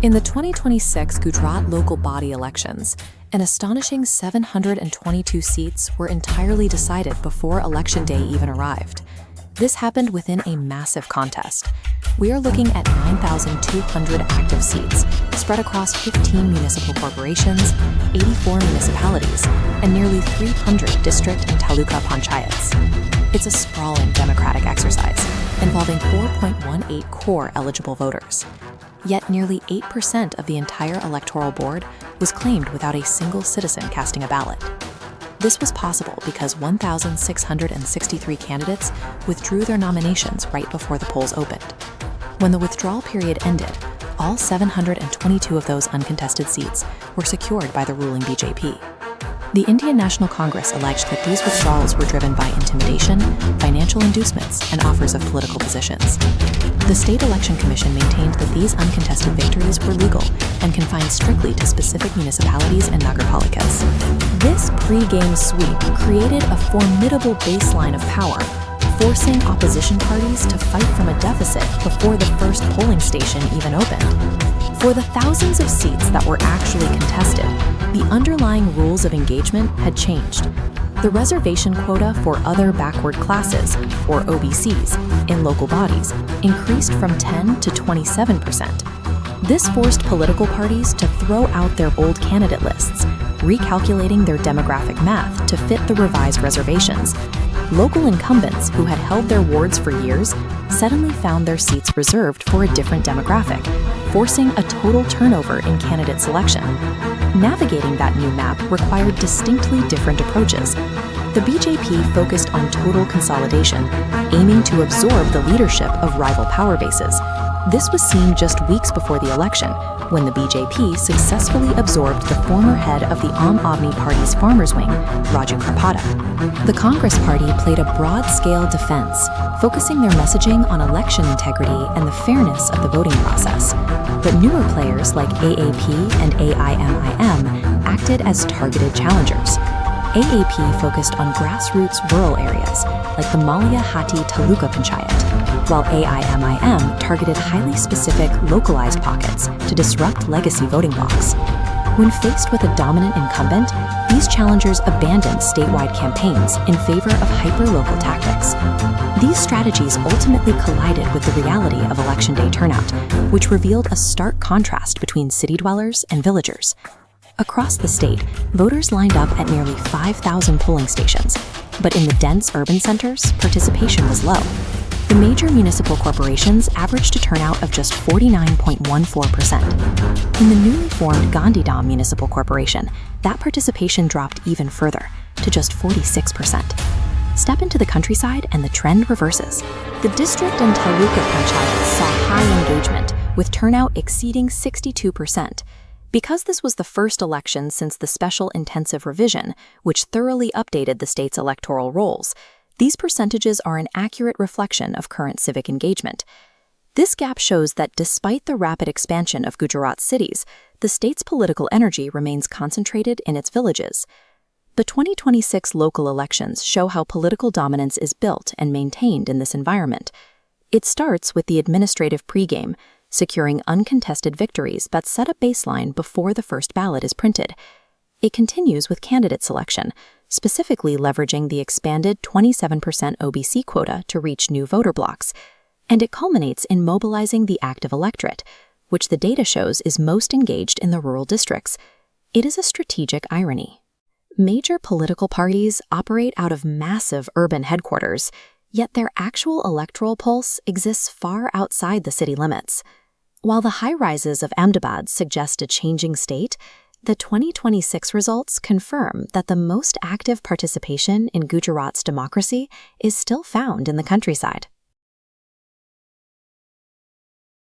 In the 2026 Gujarat Local Body Elections, an astonishing 722 seats were entirely decided before Election Day even arrived. This happened within a massive contest. We are looking at 9,200 active seats, spread across 15 municipal corporations, 84 municipalities, and nearly 300 district and taluka panchayats. It's a sprawling democratic exercise, involving 4.18 core eligible voters. Yet nearly 8% of the entire electoral board was claimed without a single citizen casting a ballot. This was possible because 1,663 candidates withdrew their nominations right before the polls opened. When the withdrawal period ended, all 722 of those uncontested seats were secured by the ruling BJP. The Indian National Congress alleged that these withdrawals were driven by intimidation, financial inducements, and offers of political positions. The State Election Commission maintained that these uncontested victories were legal and confined strictly to specific municipalities and nagarpalikas. This pre-game sweep created a formidable baseline of power, forcing opposition parties to fight from a deficit before the first polling station even opened. For the thousands of seats that were actually contested, the underlying rules of engagement had changed. The reservation quota for other backward classes, or OBCs, in local bodies increased from 10 to 27%. This forced political parties to throw out their old candidate lists, recalculating their demographic math to fit the revised reservations. Local incumbents who had held their wards for years suddenly found their seats reserved for a different demographic, forcing a total turnover in candidate selection. Navigating that new map required distinctly different approaches. The BJP focused on total consolidation, aiming to absorb the leadership of rival power bases. This was seen just weeks before the election, when the BJP successfully absorbed the former head of the Aam Aadmi Party's farmers' wing, Raju Kripada. The Congress Party played a broad-scale defense, focusing their messaging on election integrity and the fairness of the voting process. But newer players like AAP and AIMIM acted as targeted challengers. AAP focused on grassroots rural areas, like the Malia Hati Taluka Panchayat, while AIMIM targeted highly specific, localized pockets to disrupt legacy voting blocks. When faced with a dominant incumbent, these challengers abandoned statewide campaigns in favor of hyper-local tactics. These strategies ultimately collided with the reality of Election Day turnout, which revealed a stark contrast between city dwellers and villagers. Across the state, voters lined up at nearly 5,000 polling stations, but in the dense urban centers, participation was low. The major municipal corporations averaged a turnout of just 49.14%. In the newly formed Gandhidham Municipal Corporation, that participation dropped even further, to just 46%. Step into the countryside and the trend reverses. The district and taluka panchayats saw high engagement, with turnout exceeding 62%. Because this was the first election since the Special Intensive Revision, which thoroughly updated the state's electoral rolls, these percentages are an accurate reflection of current civic engagement. This gap shows that despite the rapid expansion of Gujarat's cities, the state's political energy remains concentrated in its villages. The 2026 local elections show how political dominance is built and maintained in this environment. It starts with the administrative pregame, securing uncontested victories that set a baseline before the first ballot is printed. It continues with candidate selection, specifically leveraging the expanded 27% OBC quota to reach new voter blocks. And it culminates in mobilizing the active electorate, which the data shows is most engaged in the rural districts. It is a strategic irony. Major political parties operate out of massive urban headquarters, yet their actual electoral pulse exists far outside the city limits. While the high-rises of Ahmedabad suggest a changing state, the 2026 results confirm that the most active participation in Gujarat's democracy is still found in the countryside.